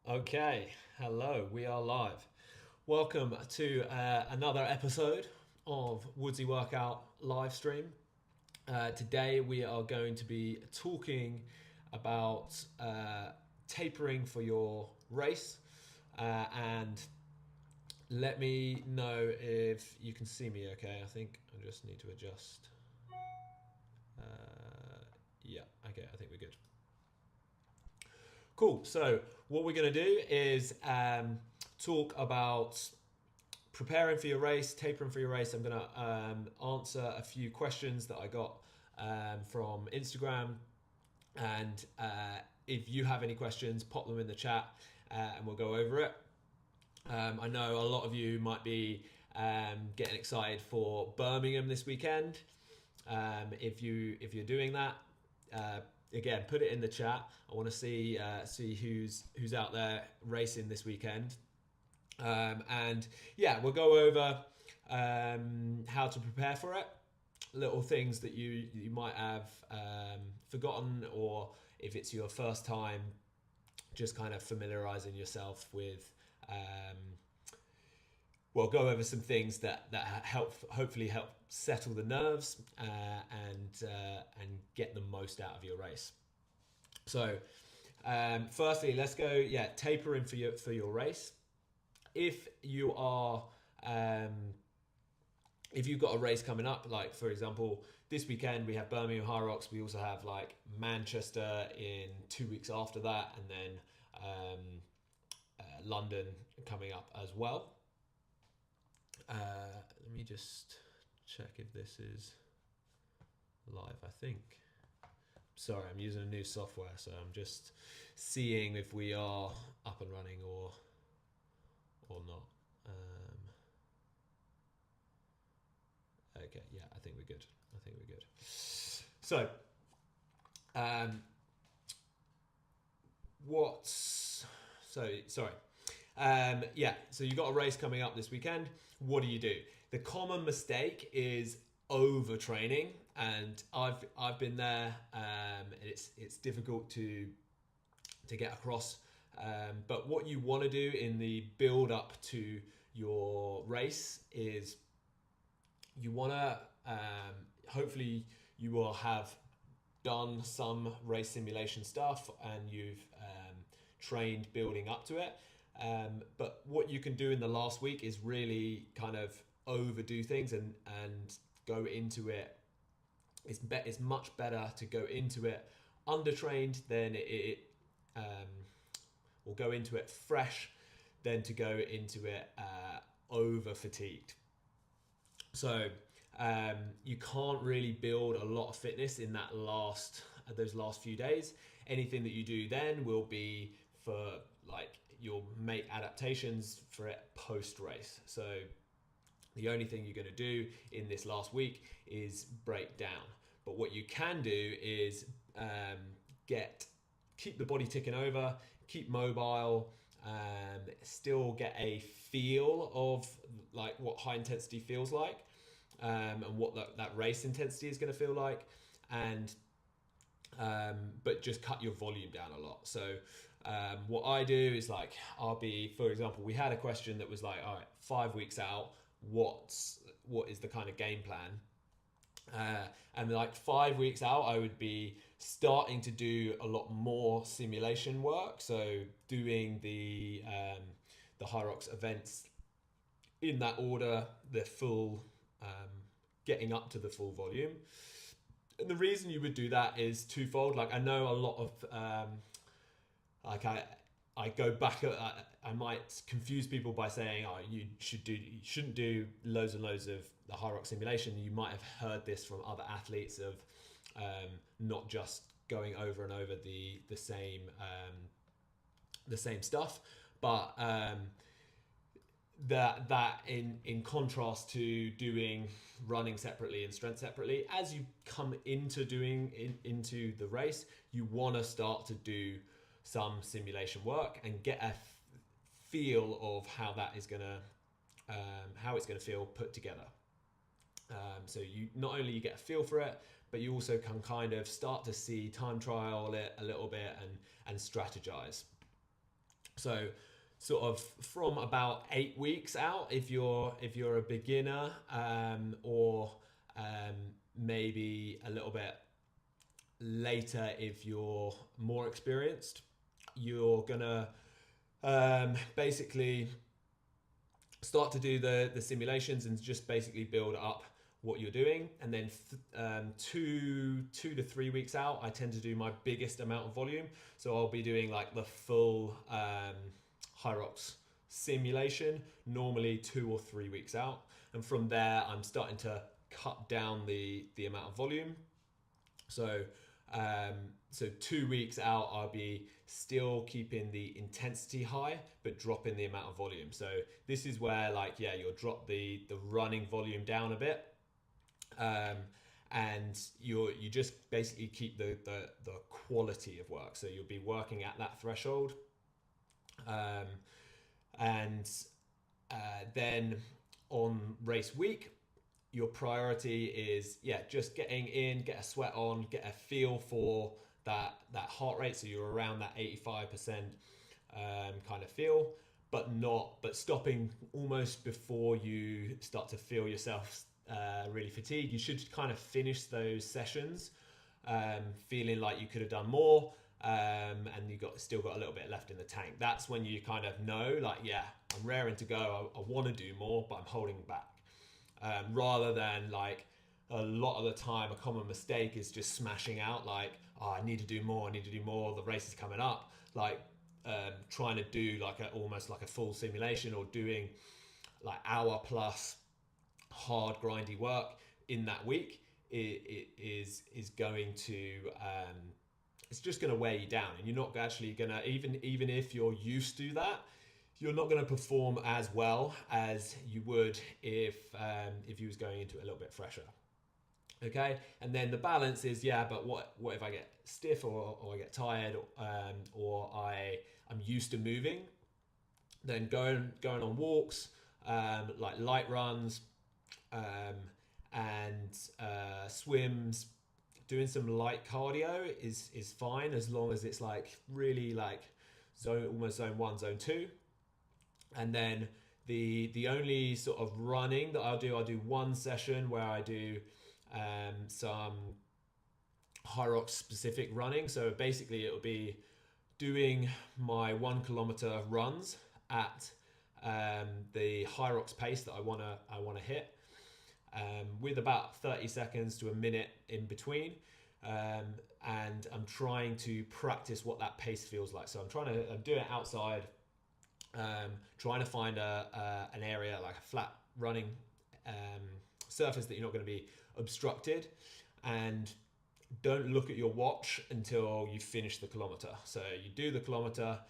Okay, hello, we are live. Welcome to another episode of Woodsy Workout live stream. Today we are going to be talking about tapering for your race. And let me know if you can see me okay. I think I just need to adjust. Yeah, okay, I think we're good. Cool. So what we're going to do is talk about preparing for your race, tapering for your race. I'm going to answer a few questions that I got from Instagram, and if you have any questions, pop them in the chat, and we'll go over it. I know a lot of you might be getting excited for Birmingham this weekend. If you're doing that, again, put it in the chat. I want to see who's out there racing this weekend. And yeah, we'll go over how to prepare for it, little things that you might have forgotten, or if it's your first time, just kind of familiarizing yourself with. We'll go over some things that hopefully help settle the nerves and get the most out of your race. So, firstly, let's go. Yeah, tapering for your race. If you are if you've got a race coming up, like for example, this weekend we have Birmingham Hyrox. We also have like Manchester in 2 weeks after that, and then London coming up as well. Let me just check if this is live. I think. Sorry, I'm using a new software, so I'm just seeing if we are up and running or not. Okay, yeah, I think we're good. So, what's so sorry. Yeah, so you got a race coming up this weekend. What do? The common mistake is overtraining, and I've been there. And it's difficult to get across. But what you want to do in the build up to your race is you want to hopefully you will have done some race simulation stuff and you've trained building up to it. But what you can do in the last week is really kind of overdo things and go into it. It's much better to go into it undertrained than or go into it fresh than to go into it over fatigued. So you can't really build a lot of fitness in those last few days. Anything that you do then will be for like you'll make adaptations for it post race. So the only thing you're going to do in this last week is break down. But what you can do is keep the body ticking over, keep mobile, still get a feel of like what high intensity feels like, and what that race intensity is going to feel like, and but just cut your volume down a lot. So what I do is like for example, we had a question that was like, all right, 5 weeks out, what is the kind of game plan? And like 5 weeks out, I would be starting to do a lot more simulation work. So doing the Hyrox events in that order, the full getting up to the full volume. And the reason you would do that is twofold. Like I know a lot of like I go back. I might confuse people by saying, "Oh, you shouldn't do loads and loads of the Hyrox simulation." You might have heard this from other athletes of not just going over and over the same stuff, but that in contrast to doing running separately and strength separately, as you come into into the race, you want to start to do some simulation work and get a feel of how that is gonna how it's gonna feel put together. So you not only you get a feel for it, but you also can kind of start to see time trial it a little bit and strategize. So sort of from about 8 weeks out, if you're a beginner, or um, maybe a little bit later if you're more experienced, you're gonna basically start to do the simulations and just basically build up what you're doing. And then 2 to 3 weeks out, I tend to do my biggest amount of volume. So I'll be doing like the full Hyrox simulation, normally 2 or 3 weeks out. And from there, I'm starting to cut down the amount of volume. So um, so 2 weeks out, I'll be still keeping the intensity high, but dropping the amount of volume. So this is where, like, yeah, you'll drop the running volume down a bit, um, and you just basically keep the quality of work. So you'll be working at that threshold, um, and then on race week, your priority is, yeah, just getting in, get a sweat on, get a feel for that heart rate. So you're around that 85% kind of feel, but stopping almost before you start to feel yourself really fatigued. You should kind of finish those sessions feeling like you could have done more, and you still got a little bit left in the tank. That's when you kind of know, like, yeah, I'm raring to go. I want to do more, but I'm holding back. Rather than, like, a lot of the time, a common mistake is just smashing out, like, oh, I need to do more, the race is coming up, like trying to do like almost like a full simulation, or doing like hour plus hard grindy work in that week. It is going to it's just going to wear you down, and you're not actually going to, even if you're used to that, you're not going to perform as well as you would if you was going into it a little bit fresher. Okay, and then the balance is, yeah, but what if I get stiff, or I get tired, or I'm used to moving? Then going on walks, like light runs, um, and swims, doing some light cardio is fine, as long as it's like really like almost zone 1, zone 2. And then the only sort of running that I'll do one session where I do some Hyrox specific running. So basically it'll be doing my 1 kilometer runs at the Hyrox pace that I wanna hit, with about 30 seconds to a minute in between. And I'm trying to practice what that pace feels like. So I'm doing it outside, trying to find an area, like a flat running surface that you're not going to be obstructed, and don't look at your watch until you finish the kilometer. So you do the kilometer,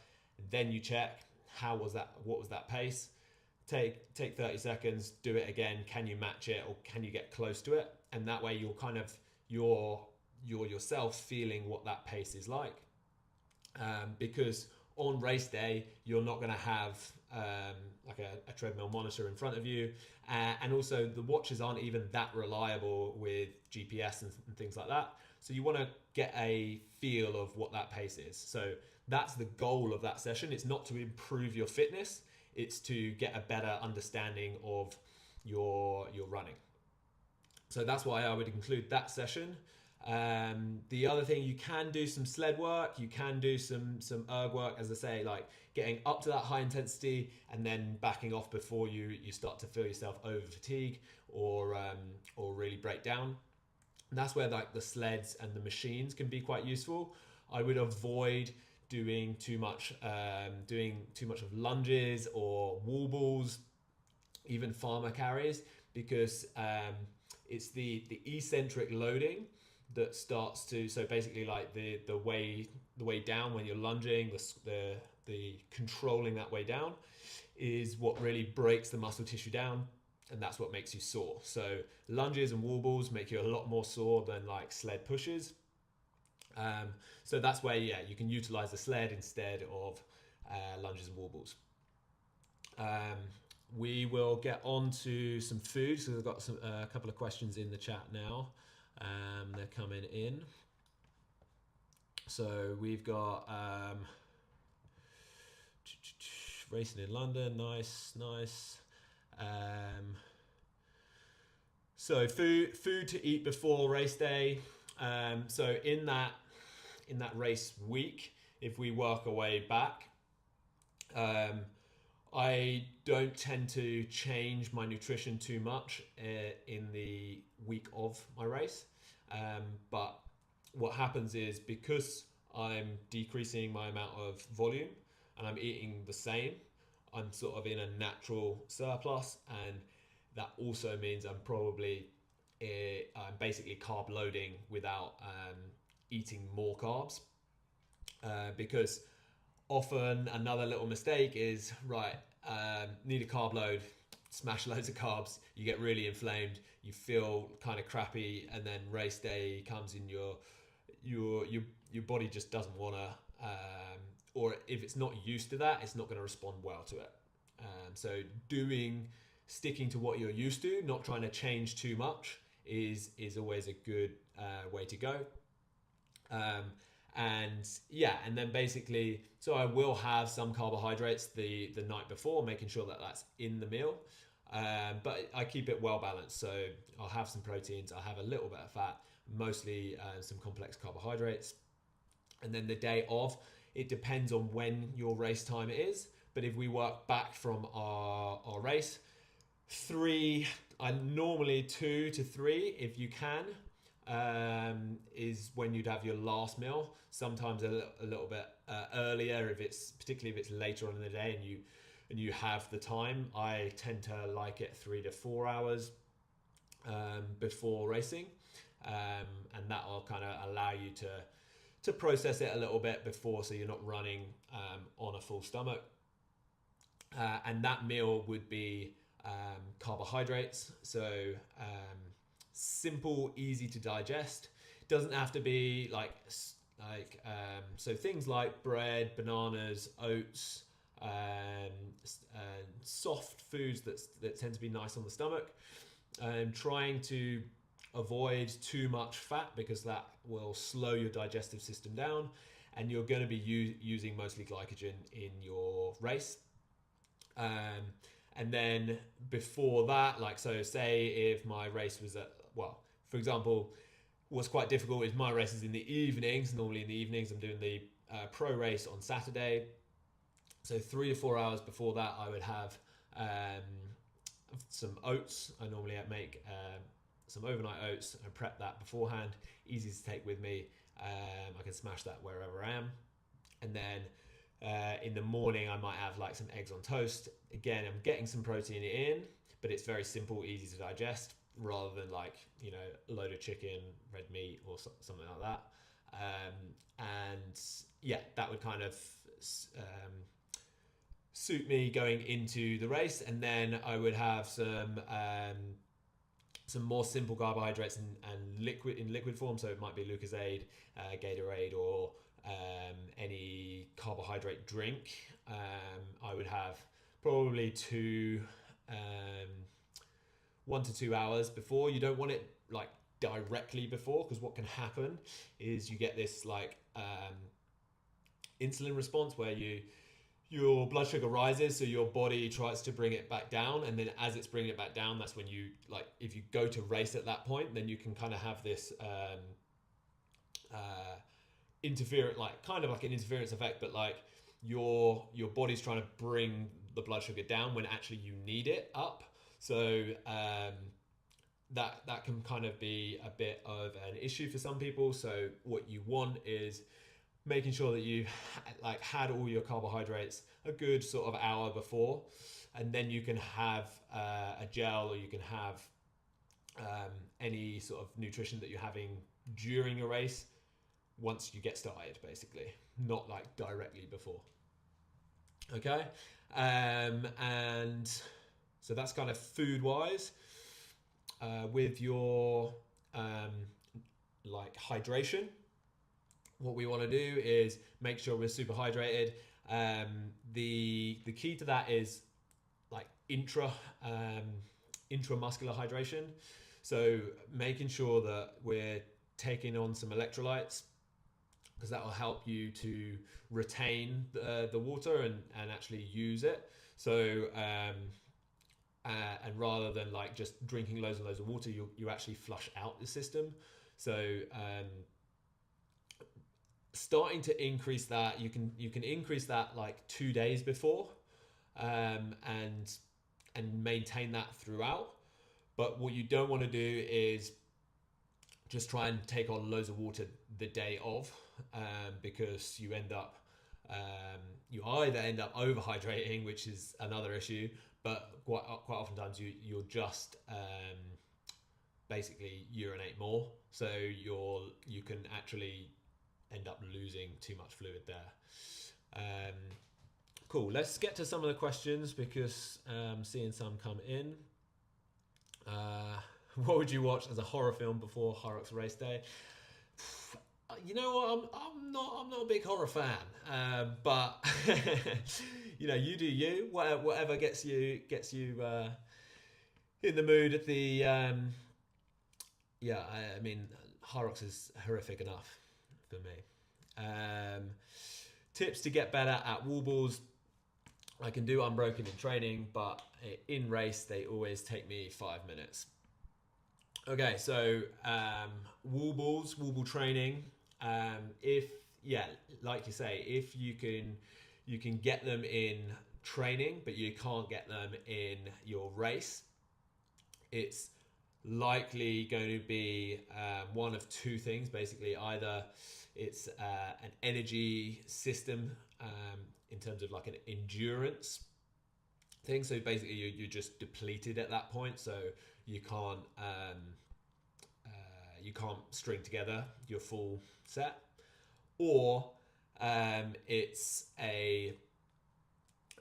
then you check what was that pace. Take 30 seconds, do it again. Can you match it, or can you get close to it? And that way you're kind of you're yourself feeling what that pace is like, because on race day you're not going to have like a treadmill monitor in front of you, and also the watches aren't even that reliable with GPS and things like that. So you want to get a feel of what that pace is. So that's the goal of that session. It's not to improve your fitness, it's to get a better understanding of your running. So that's why I would include that session. The other thing, you can do some sled work, you can do some erg work, as I say, like getting up to that high intensity and then backing off before you start to feel yourself over fatigue, or really break down. And that's where, like, the sleds and the machines can be quite useful. I would avoid doing too much of lunges or wall balls, even farmer carries, because it's the eccentric loading that starts to, so basically like the way down when you're lunging, the controlling that way down is what really breaks the muscle tissue down, and that's what makes you sore. So lunges and wall balls make you a lot more sore than like sled pushes. So that's where, yeah, you can utilize the sled instead of lunges and wall balls. We will get on to some food. So we've got a couple of questions in the chat now. They're coming in. So we've got racing in London, nice. So food to eat before race day. So in that race week, if we work our way back, I don't tend to change my nutrition too much in the week of my race. But what happens is, because I'm decreasing my amount of volume and I'm eating the same, I'm sort of in a natural surplus, and that also means I'm basically carb loading without eating more carbs, because often another little mistake is, need a carb load, smash loads of carbs, you get really inflamed, you feel kind of crappy, and then race day comes in, your body just doesn't want to, or if it's not used to that, it's not going to respond well to it. So sticking to what you're used to, not trying to change too much, is always a good way to go. And then basically, so I will have some carbohydrates the night before, making sure that that's in the meal. But I keep it well balanced. So I'll have some proteins, I'll have a little bit of fat, mostly some complex carbohydrates. And then the day of, it depends on when your race time is. But if we work back from our race, normally 2 to 3, if you can, is when you'd have your last meal. Sometimes a little bit earlier, particularly if it's later on in the day and you have the time. I tend to like it 3 to 4 hours before racing, and that will kind of allow you to process it a little bit before, so you're not running on a full stomach. And that meal would be carbohydrates, so simple, easy to digest. Doesn't have to be so things like bread, bananas, oats, soft foods that tend to be nice on the stomach. Trying to avoid too much fat, because that will slow your digestive system down, and you're going to be using mostly glycogen in your race. And then before that, so say if my race was for example, what's quite difficult is my race is in the evenings. Normally in the evenings, I'm doing the pro race on Saturday. So 3 to 4 hours before that, I would have some oats. I normally make some overnight oats and prep that beforehand. Easy to take with me. I can smash that wherever I am. And then in the morning, I might have some eggs on toast. Again, I'm getting some protein in, but it's very simple, easy to digest, rather than a load of chicken, red meat, or something like that. That would kind of suit me going into the race. And then I would have some more simple carbohydrates and liquid form. So it might be Lucozade, Gatorade, or any carbohydrate drink. I would have probably 1 to 2 hours before. You don't want it directly before, because what can happen is you get this insulin response where your blood sugar rises, so your body tries to bring it back down, and then as it's bringing it back down, that's when you if you go to race at that point, then you can kind of have this interference, kind of like an interference effect, but your body's trying to bring the blood sugar down when actually you need it up. So that can kind of be a bit of an issue for some people. So what you want is making sure that you had all your carbohydrates a good sort of hour before, and then you can have a gel, or you can have any sort of nutrition that you're having during a race once you get started, basically, not directly before. Okay, and so that's kind of food wise. With your hydration, what we want to do is make sure we're super hydrated. The key to that is intramuscular hydration. So making sure that we're taking on some electrolytes, because that will help you to retain the water and actually use it. So and rather than like just drinking loads and loads of water, you actually flush out the system. So starting to increase that, you can increase that like 2 days before, and maintain that throughout. But what you don't want to do is just try and take on loads of water the day of, because you end up you either end up overhydrating, which is another issue, but quite oftentimes you'll just basically urinate more, so you can actually end up losing too much fluid there. Cool, let's get to some of the questions because I'm seeing some come in. What would you watch as a horror film before Hyrox race day? You know what, I'm not a big horror fan, but you know, you do you. Whatever gets you in the mood at the I mean, Hyrox is horrific enough for me. Tips to get better at wall balls. I can do unbroken in training, but in race they always take me 5 minutes. Okay, so wall ball training. If like you say, if you can get them in training, but you can't get them in your race, it's likely going to be one of two things. Basically, either it's an energy system in terms of like an endurance thing. So basically, you're just depleted at that point. So you can't string together your full set, or it's a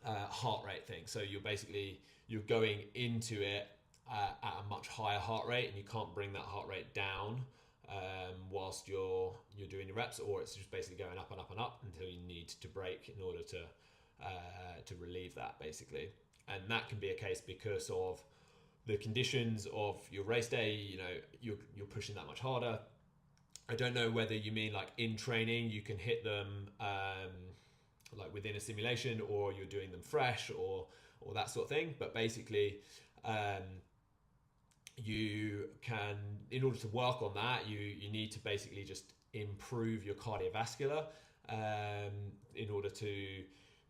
heart rate thing. So you're going into it at a much higher heart rate, and you can't bring that heart rate down whilst you're doing your reps, or it's just basically going up and up and up until you need to break in order to relieve that, basically. And that can be a case because of the conditions of your race day. You know, you're pushing that much harder. I don't know whether you mean like in training you can hit them like within a simulation, or you're doing them fresh, or that sort of thing. But basically, you can, in order to work on that, you need to basically just improve your cardiovascular in order to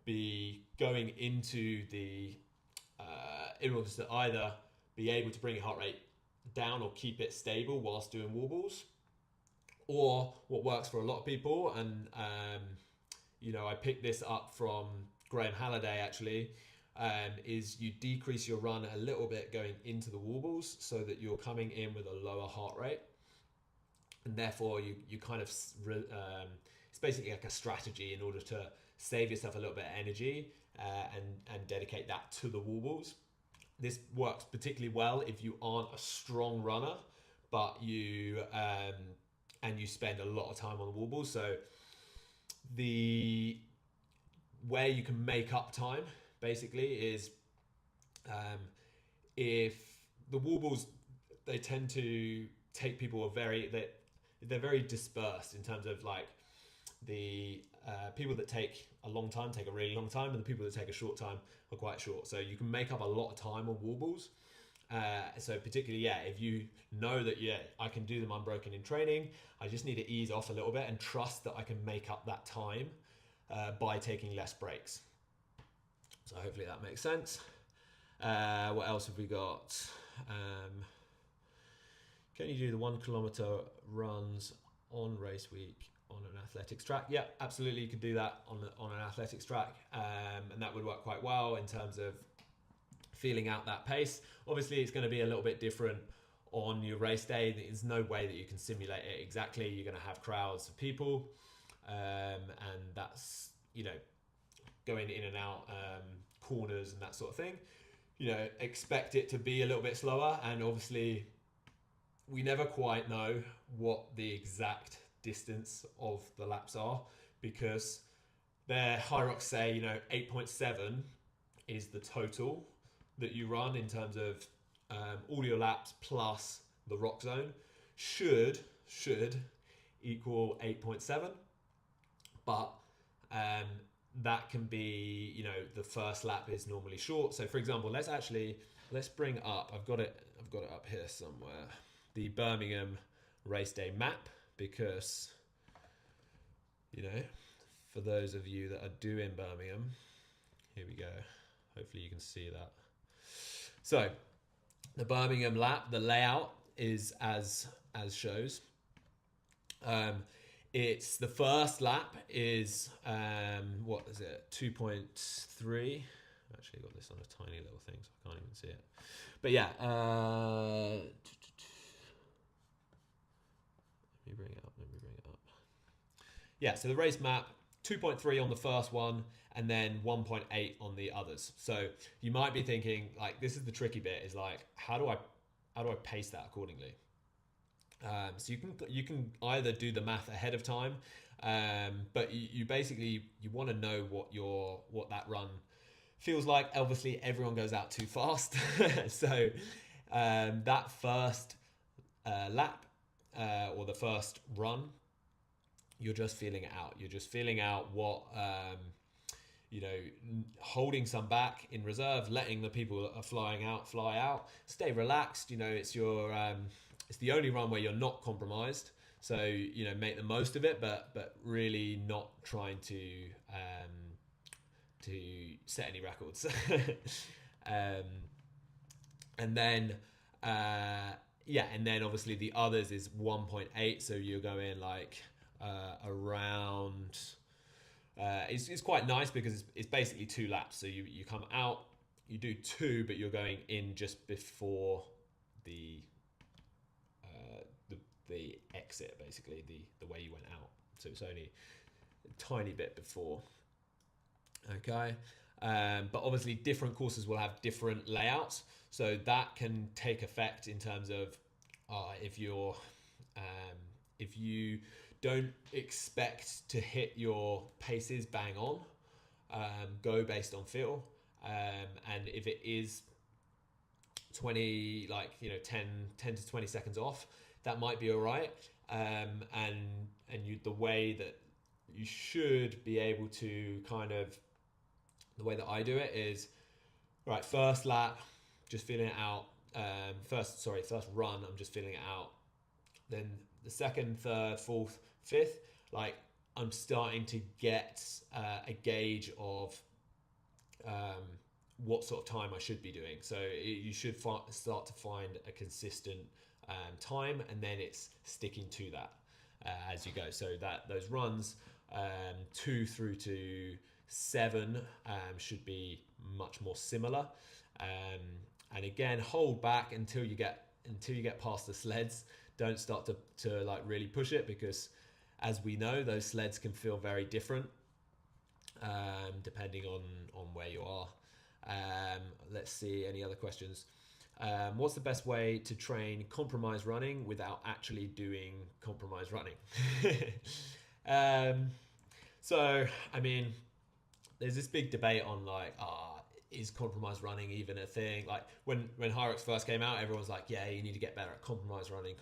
be going into the in order to either be able to bring your heart rate down or keep it stable whilst doing wall balls. Or what works for a lot of people, and you know, I picked this up from Graham Halliday actually, is you decrease your run a little bit going into the wall balls so that you're coming in with a lower heart rate, and therefore you kind of it's basically like a strategy in order to save yourself a little bit of energy and dedicate that to the wall balls. This works particularly well if you aren't a strong runner, but you and you spend a lot of time on the wall balls. So the where you can make up time basically is if the wall balls, they tend to take people they're very dispersed in terms of like the people that take a long time take a really long time, and the people that take a short time are quite short. So you can make up a lot of time on wall balls. So particularly, if you know that, I can do them unbroken in training, I just need to ease off a little bit and trust that I can make up that time by taking less breaks. So hopefully that makes sense. What else have we got? Can you do the 1 kilometer runs on race week on an athletics track? Yeah, absolutely. You could do that on an athletics track, and that would work quite well in terms of feeling out that pace. Obviously, it's going to be a little bit different on your race day. There's no way that you can simulate it exactly. You're going to have crowds of people, and that's, going in and out corners and that sort of thing. Expect it to be a little bit slower, and obviously we never quite know what the exact distance of the laps are, because their Hyrox say 8.7 is the total that you run in terms of all your laps plus the rock zone should equal 8.7. but that can be, you know, the first lap is normally short. So for example, let's bring up, I've got it up here somewhere, the Birmingham race day map, because, you know, for those of you that are doing Birmingham, here we go. Hopefully you can see that. So the Birmingham lap, the layout is as shows. It's the first lap is what is it, 2.3. I've actually got this on a tiny little thing, so I can't even see it. But yeah, let me bring it up. Yeah, so the race map, 2.3 on the first one, and then 1.8 on the others. So you might be thinking, like, this is the tricky bit, is like, how do I pace that accordingly? So you can either do the math ahead of time, but you basically, you want to know what that run feels like. Obviously, everyone goes out too fast, so that first lap or the first run, you're just feeling it out. You're just feeling out what, you know, holding some back in reserve, letting the people that are flying out fly out. Stay relaxed. You know, it's your it's the only run where you're not compromised. So, you know, make the most of it, but really not trying to set any records. And then and then obviously the others is 1.8. So you're going like around. It's quite nice because it's basically 2 laps. So you come out, you do 2, but you're going in just before the exit, basically the way you went out. So it's only a tiny bit before. Okay, but obviously different courses will have different layouts, so that can take effect in terms of if you don't expect to hit your paces bang on, go based on feel, and if it is 20, like, you know, 10 to 20 seconds off, that might be all right. And the way that you should be able to kind of, the way that I do it is, right, first lap, just feeling it out. First run, I'm just feeling it out. Then the second, third, fourth, fifth, like, I'm starting to get a gauge of what sort of time I should be doing. So you should start to find a consistent time, and then it's sticking to that as you go. So that those runs 2 through to 7 should be much more similar. And again, hold back until you get past the sleds. Don't start to like really push it, because as we know, those sleds can feel very different depending on where you are. Let's see, any other questions? What's the best way to train compromise running without actually doing compromise running? So, I mean, there's this big debate on like, is compromise running even a thing? Like when Hyrox first came out, everyone's like, yeah, you need to get better at compromise running.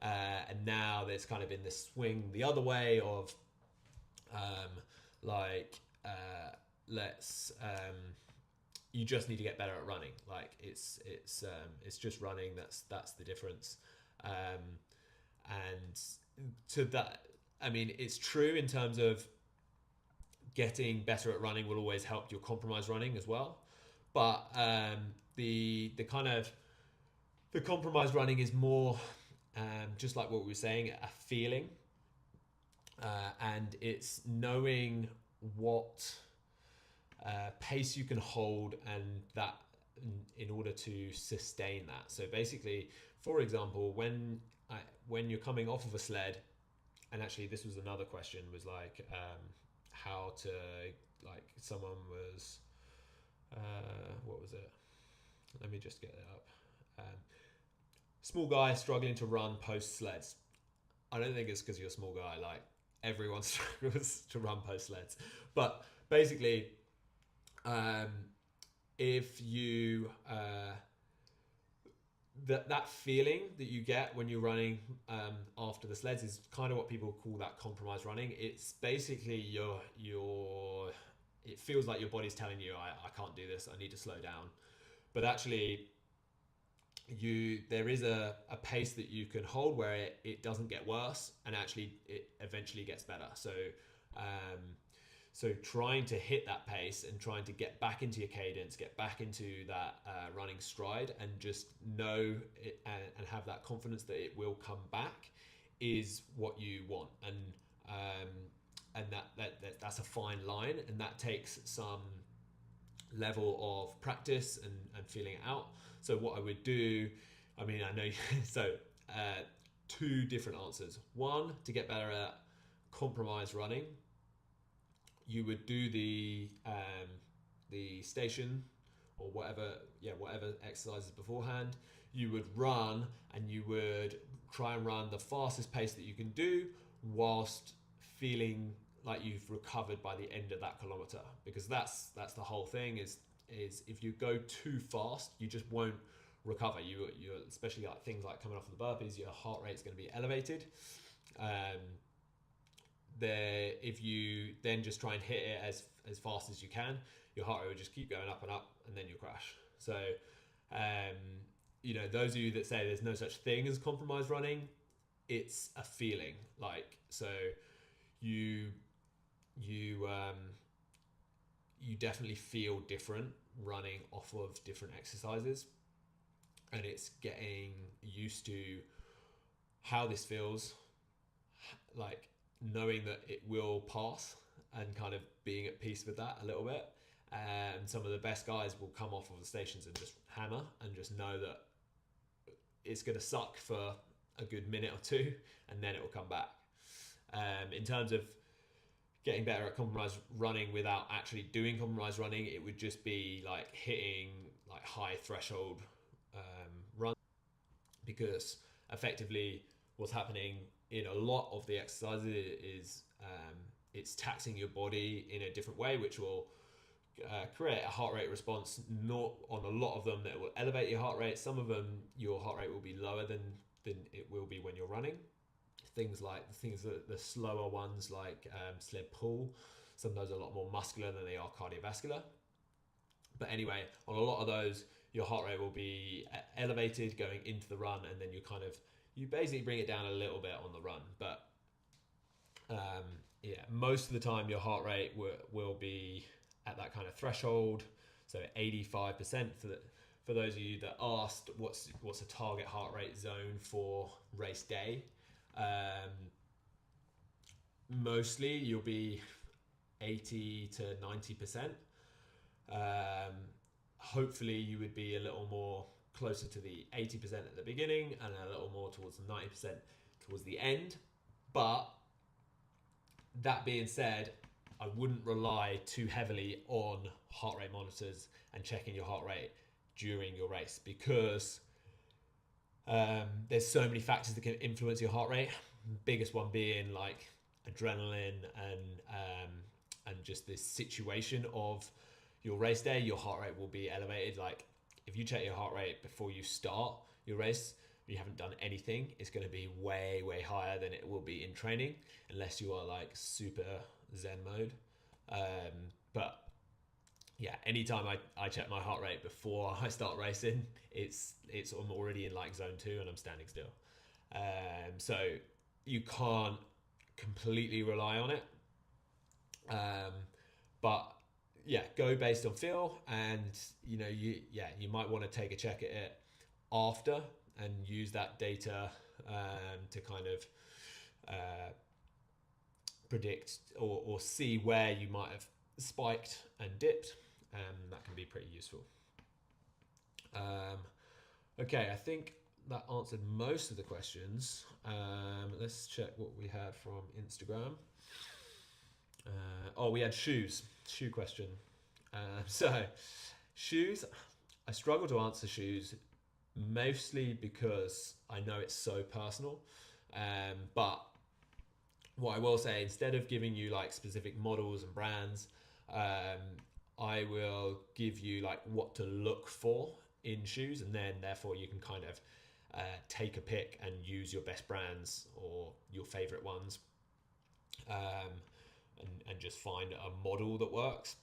And now there's kind of been this swing the other way of you just need to get better at running. Like it's just running. That's the difference. And to that, I mean, it's true in terms of getting better at running will always help your compromise running as well. But the compromise running is more just like what we were saying, a feeling, and it's knowing what pace you can hold, and that in order to sustain that. So basically, for example, when you're coming off of a sled, and actually this was another question, was like how to, like, someone was what was it? Let me just get it up. Small guy struggling to run post sleds. I don't think it's because you're a small guy. Like, everyone struggles to run post sleds. But basically, if you that feeling that you get when you're running after the sleds is kind of what people call that compromise running. It's basically it feels like your body's telling you, I can't do this, I need to slow down. But actually, there is a pace that you can hold where it doesn't get worse, and actually it eventually gets better. So trying to hit that pace and trying to get back into your cadence, get back into that running stride, and just know it, and have that confidence that it will come back, is what you want. And that's a fine line, and that takes some level of practice and feeling it out. So what I would do, I mean, I know, so two different answers. One, to get better at compromise running, you would do the station or whatever exercises beforehand. You would run, and you would try and run the fastest pace that you can do whilst feeling like you've recovered by the end of that kilometer, because that's the whole thing is if you go too fast, you just won't recover. You especially like things like coming off of the burpees, your heart rate's going to be elevated. If you then just try and hit it as fast as you can, your heart rate will just keep going up, and then you'll crash. So those of you that say there's no such thing as compromise running, it's a feeling. Like, so you definitely feel different running off of different exercises, and it's getting used to how this feels, like knowing that it will pass, and kind of being at peace with that a little bit. And some of the best guys will come off of the stations and just hammer, and just know that it's going to suck for a good minute or two, and then it will come back. In terms of getting better at compromise running without actually doing compromise running, it would just be like hitting like high threshold runs, because effectively what's happening in a lot of the exercises is it's taxing your body in a different way, which will create a heart rate response. Not on a lot of them that will elevate your heart rate. Some of them, your heart rate will be lower than it will be when you're running. The slower ones, like sled pull, sometimes a lot more muscular than they are cardiovascular. But anyway, on a lot of those, your heart rate will be elevated going into the run, and then you basically bring it down a little bit on the run. But most of the time your heart rate will be at that kind of threshold, so 85%. For those of you that asked what's a target heart rate zone for race day, mostly you'll be 80 to 90%. Hopefully you would be a little more closer to the 80% at the beginning, and a little more towards the 90% towards the end. But that being said, I wouldn't rely too heavily on heart rate monitors and checking your heart rate during your race, because there's so many factors that can influence your heart rate. Biggest one being like adrenaline and just this situation of your race day. Your heart rate will be elevated. Like, if you check your heart rate before you start your race, you haven't done anything, it's going to be way higher than it will be in training, unless you are like super zen mode. But yeah, anytime I check my heart rate before I start racing, I'm already in like zone 2 and I'm standing still. So you can't completely rely on it. But yeah, go based on feel, and you might want to take a check at it after and use that data to kind of predict or see where you might have spiked and dipped. That can be pretty useful. Okay, I think that answered most of the questions. Let's check what we had from Instagram. We had shoe question. So shoes, I struggle to answer shoes, mostly because I know it's so personal. But what I will say, instead of giving you like specific models and brands, I will give you like what to look for in shoes, and then therefore you can kind of take a pick and use your best brands or your favorite ones, and just find a model that works.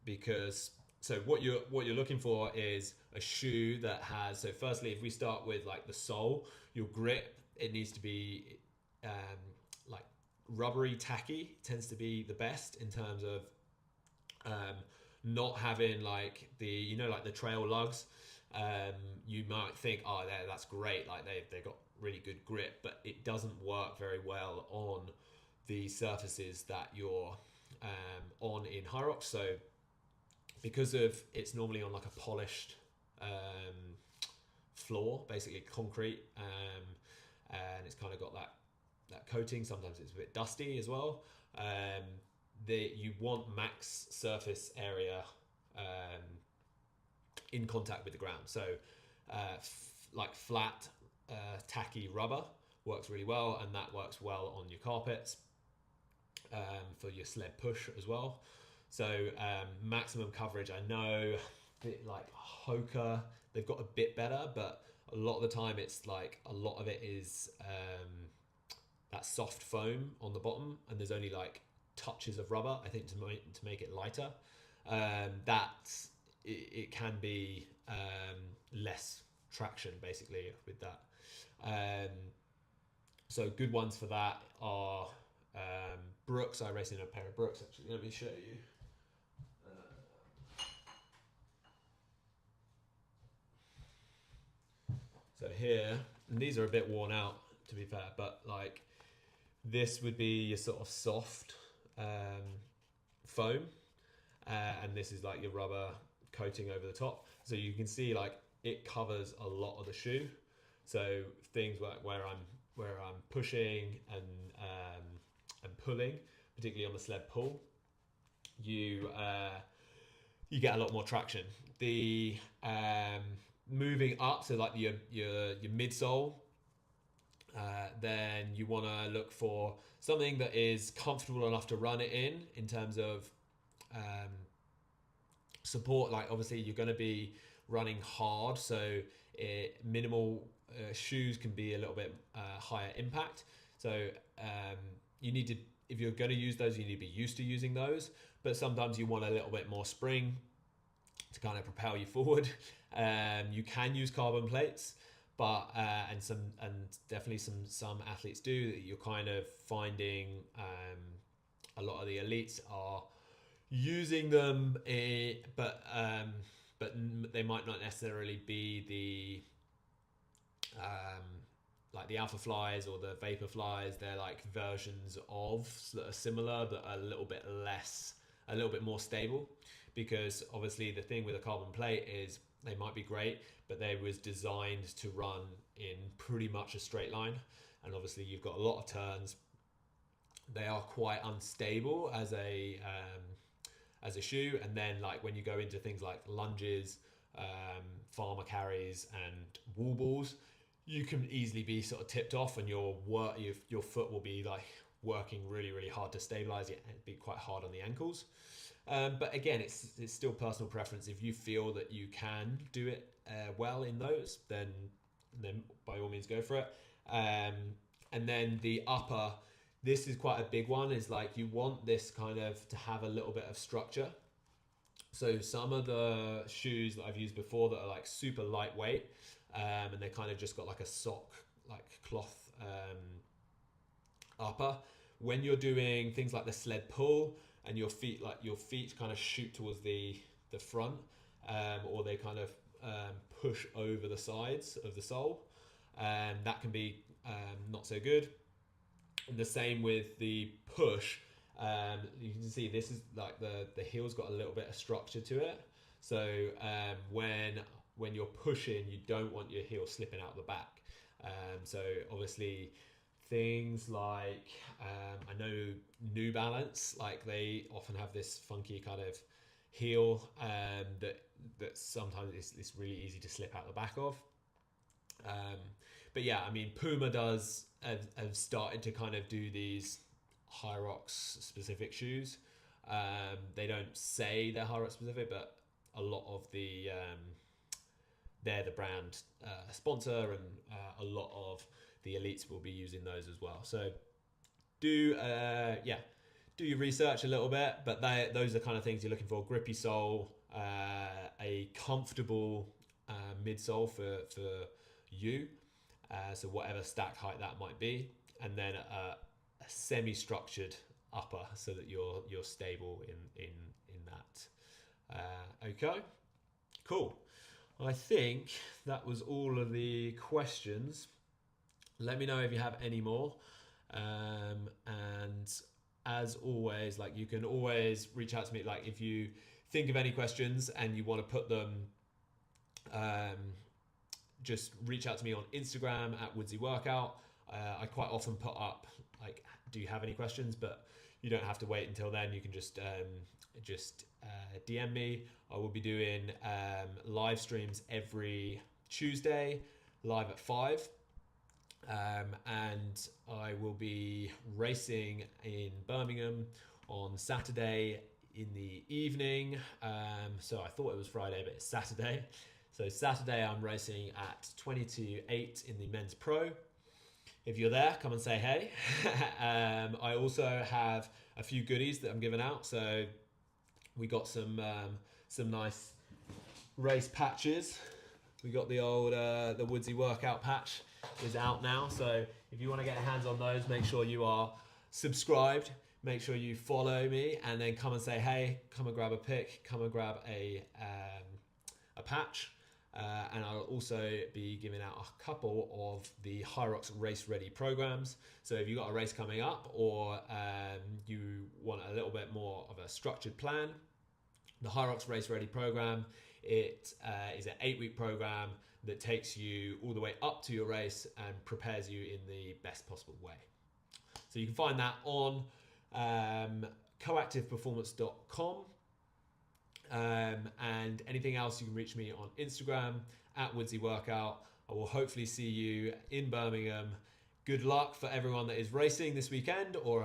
Because so what you're looking for is a shoe that has, so firstly, if we start with like the sole, your grip, it needs to be like rubbery, tacky tends to be the best in terms of not having like the, like the trail lugs. You might think, oh, that's great, like they've got really good grip, but it doesn't work very well on the surfaces that you're on in Hyrox. So because of it's normally on like a polished floor, basically concrete, and it's kind of got that coating. Sometimes it's a bit dusty as well. You want max surface area in contact with the ground. So like flat, tacky rubber works really well, and that works well on your carpets, for your sled push as well. So maximum coverage, I know, a bit like Hoka, they've got a bit better, but a lot of the time it's like a lot of it is that soft foam on the bottom, and there's only like touches of rubber, I think, to make it lighter. It can be less traction basically with that. So good ones for that are Brooks. I race in a pair of Brooks, actually. Let me show you. So here, and these are a bit worn out to be fair, but like this would be your sort of soft foam, and this is like your rubber coating over the top. So you can see like it covers a lot of the shoe. So things like where I'm pushing and pulling, particularly on the sled pull, you get a lot more traction. The moving up, so like your midsole, then you want to look for something that is comfortable enough to run it in terms of support. Like obviously you're going to be running hard, so minimal shoes can be a little bit higher impact. So you need to, if you're going to use those, you need to be used to using those, but sometimes you want a little bit more spring to kind of propel you forward. You can use carbon plates, but and definitely some athletes do. You're kind of finding a lot of the elites are using them, but they might not necessarily be the like the Alpha Flies or the Vapor Flies. They're like versions of that are similar, that are a little bit more stable. Because obviously the thing with a carbon plate is they might be great, but they was designed to run in pretty much a straight line, and obviously you've got a lot of turns. They are quite unstable as a shoe, and then like when you go into things like lunges, farmer carries, and wall balls, you can easily be sort of tipped off, and your foot will be like working really hard to stabilize it, and be quite hard on the ankles. But again, it's still personal preference. If you feel that you can do it well in those, then by all means go for it. And then the upper, this is quite a big one, is like you want this kind of to have a little bit of structure. So some of the shoes that I've used before that are like super lightweight, and they kind of just got like a sock, like cloth upper. When you're doing things like the sled pull, and your feet kind of shoot towards the front, or they kind of push over the sides of the sole, and that can be not so good. And the same with the push. You can see this is like the heel's got a little bit of structure to it. So when you're pushing, you don't want your heel slipping out the back. So obviously things like I know New Balance, like they often have this funky kind of heel that sometimes it's really easy to slip out the back of. But yeah, I mean Puma have started to kind of do these Hyrox specific shoes. They don't say they're Hyrox specific, but a lot of the they're the brand sponsor, and a lot of the elites will be using those as well. So do your research a little bit, but those are the kind of things you're looking for: grippy sole, a comfortable midsole for you, so whatever stack height that might be, and then a semi-structured upper so that you're stable in that. Okay, cool. I think that was all of the questions. Let me know if you have any more. And as always, like, you can always reach out to me. Like, if you think of any questions and you want to put them, just reach out to me on Instagram at Woodsy Workout. I quite often put up, like, do you have any questions? But you don't have to wait until then. You can just DM me. I will be doing live streams every Tuesday, live at 5. And I will be racing in Birmingham on Saturday in the evening. So I thought it was Friday, but it's Saturday. So Saturday I'm racing at 20 to 8 in the men's pro. If you're there, come and say hey. I also have a few goodies that I'm giving out. So we got some nice race patches. We got the old the Woodsy Workout patch is out now. So if you want to get your hands on those, make sure you are subscribed. Make sure you follow me, and then come and say hey. Come and grab a pic. Come and grab a patch. And I'll also be giving out a couple of the Hyrox Race Ready programs. So if you've got a race coming up, or you want a little bit more of a structured plan, the Hyrox Race Ready program, it is an 8-week program that takes you all the way up to your race and prepares you in the best possible way. So you can find that on coactiveperformance.com. And anything else, you can reach me on Instagram at Woodsy Workout. I will hopefully see you in Birmingham. Good luck for everyone that is racing this weekend, or